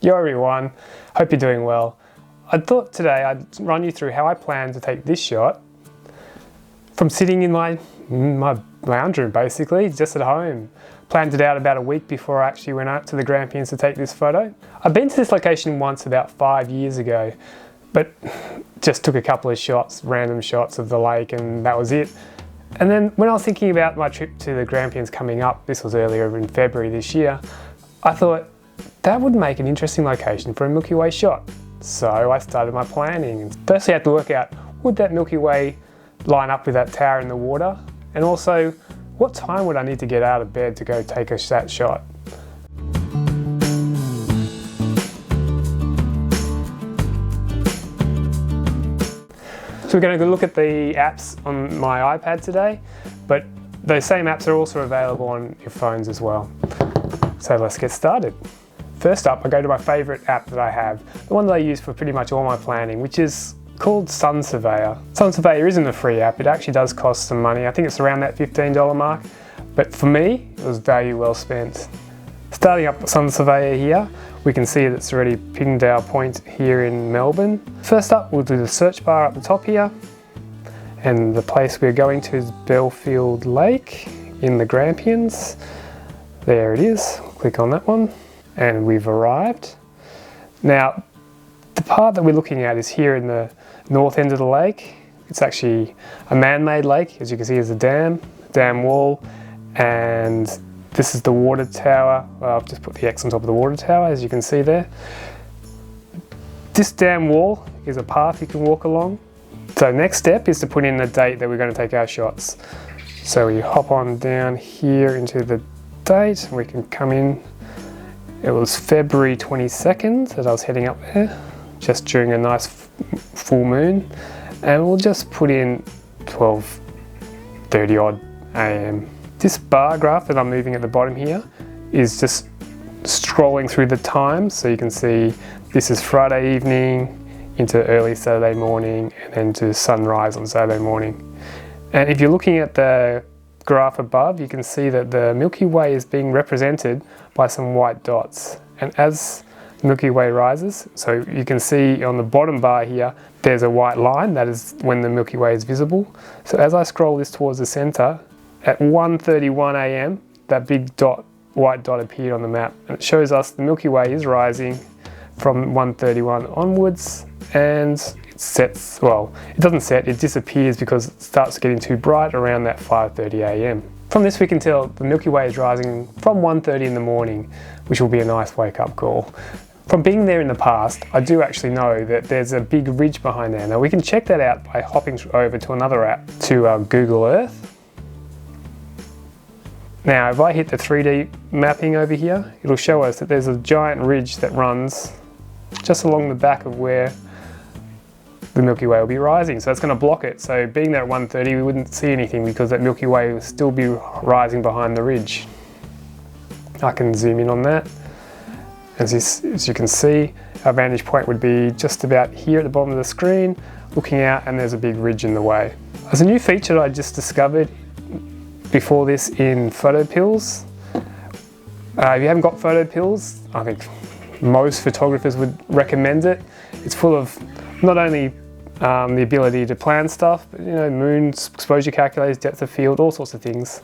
Yo everyone, hope you're doing well. I thought today I'd run you through how I plan to take this shot from sitting in my lounge room basically, just at home. Planned it out about a week before I actually went out to the Grampians to take this photo. I've been to this location once about 5 years ago, but just took a couple of shots, random shots of the lake, and that was it. And then when I was thinking about my trip to the Grampians coming up, this was earlier in February this year, I thought that would make an interesting location for a Milky Way shot. So I started my planning. Firstly, I had to work out, would that Milky Way line up with that tower in the water? And also, what time would I need to get out of bed to go take that shot? So we're going to look at the apps on my iPad today, but those same apps are also available on your phones as well. So let's get started. First up, I go to my favourite app that I have, the one that I use for pretty much all my planning, which is called Sun Surveyor. Sun Surveyor isn't a free app, it actually does cost some money. I think it's around that $15 mark, but for me, it was value well spent. Starting up Sun Surveyor here, we can see that it's already pinged our point here in Melbourne. First up, we'll do the search bar up the top here, and the place we're going to is Belfield Lake in the Grampians. There it is, click on that one, and we've arrived. Now, the part that we're looking at is here in the north end of the lake. It's actually a man-made lake. As you can see, there's a dam wall, and this is the water tower. Well, I've just put the X on top of the water tower, as you can see there. This dam wall is a path you can walk along. So next step is to put in the date that we're going to take our shots. So we hop on down here into the date, and we can come in. It was February 22nd that I was heading up there, just during a nice full moon, and we'll just put in 12:30 odd AM. This bar graph that I'm moving at the bottom here is just scrolling through the times, so you can see this is Friday evening into early Saturday morning and then to sunrise on Saturday morning. And if you're looking at the graph above, you can see that the Milky Way is being represented by some white dots, and as the Milky Way rises, so you can see on the bottom bar here there's a white line, that is when the Milky Way is visible. So as I scroll this towards the center, at 1:31 AM that big white dot appeared on the map, and it shows us the Milky Way is rising from 1:31 onwards, and it sets, well, it doesn't set, it disappears because it starts getting too bright around that 5:30 AM. From this we can tell the Milky Way is rising from 1:30 in the morning, which will be a nice wake-up call. From being there in the past, I do actually know that there's a big ridge behind there. Now we can check that out by hopping over to another app, to Google Earth. Now if I hit the 3D mapping over here, it'll show us that there's a giant ridge that runs just along the back of where the Milky Way will be rising, so it's going to block it. So being there at 1:30, we wouldn't see anything because that Milky Way will still be rising behind the ridge. I can zoom in on that. As you can see, our vantage point would be just about here at the bottom of the screen, looking out, and there's a big ridge in the way. There's a new feature that I just discovered before this in Photo Pills. If you haven't got Photo Pills, I think most photographers would recommend it. It's full of not only the ability to plan stuff, but moon exposure calculators, depth of field, all sorts of things.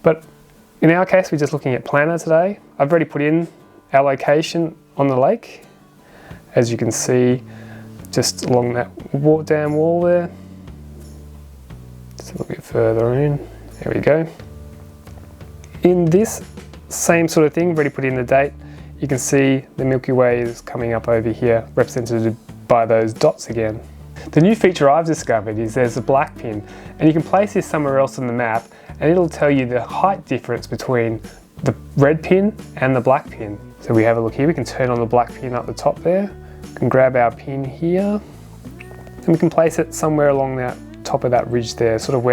But in our case, we're just looking at planner today. I've already put in our location on the lake, as you can see, just along that dam wall there. Just a little bit further in. There we go. In this same sort of thing, already put in the date. You can see the Milky Way is coming up over here, represented by those dots again. The new feature I've discovered is there's a black pin, and you can place this somewhere else on the map and it'll tell you the height difference between the red pin and the black pin. So we have a look here, we can turn on the black pin up the top there, we can grab our pin here, and we can place it somewhere along that top of that ridge there, sort of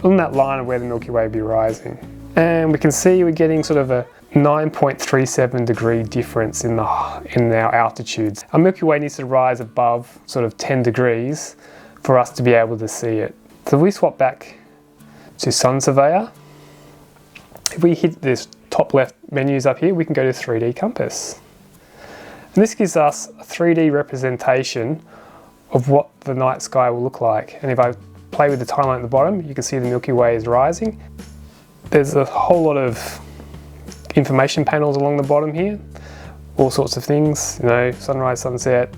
on that line of where the Milky Way will be rising. And we can see we're getting sort of a 9.37 degree difference in our altitudes. Our Milky Way needs to rise above sort of 10 degrees for us to be able to see it. So if we swap back to Sun Surveyor, if we hit this top left menus up here, we can go to 3D Compass. And this gives us a 3D representation of what the night sky will look like. And if I play with the timeline at the bottom, you can see the Milky Way is rising. There's a whole lot of information panels along the bottom here, all sorts of things, you know, sunrise, sunset,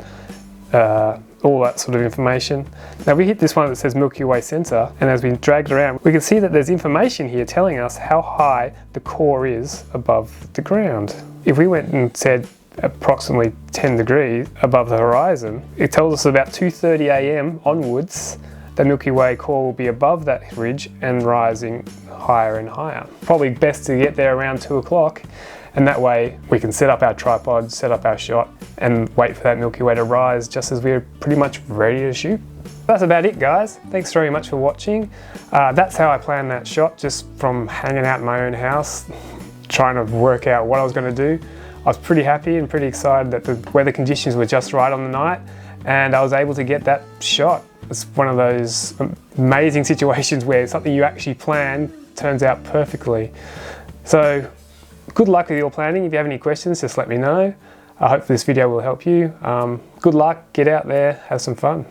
all that sort of information. Now we hit this one that says Milky Way Center, and as we drag it around, we can see that there's information here telling us how high the core is above the ground. If we went and said approximately 10 degrees above the horizon, it tells us about 2:30 AM onwards, the Milky Way core will be above that ridge and rising higher and higher. Probably best to get there around 2 o'clock, and that way we can set up our tripod, set up our shot, and wait for that Milky Way to rise just as we're pretty much ready to shoot. That's about it, guys. Thanks very much for watching. That's how I planned that shot, just from hanging out in my own house, trying to work out what I was going to do. I was pretty happy and pretty excited that the weather conditions were just right on the night, and I was able to get that shot. It's one of those amazing situations where something you actually plan turns out perfectly. So good luck with your planning. If you have any questions, just let me know. I hope this video will help you. Good luck, get out there, have some fun.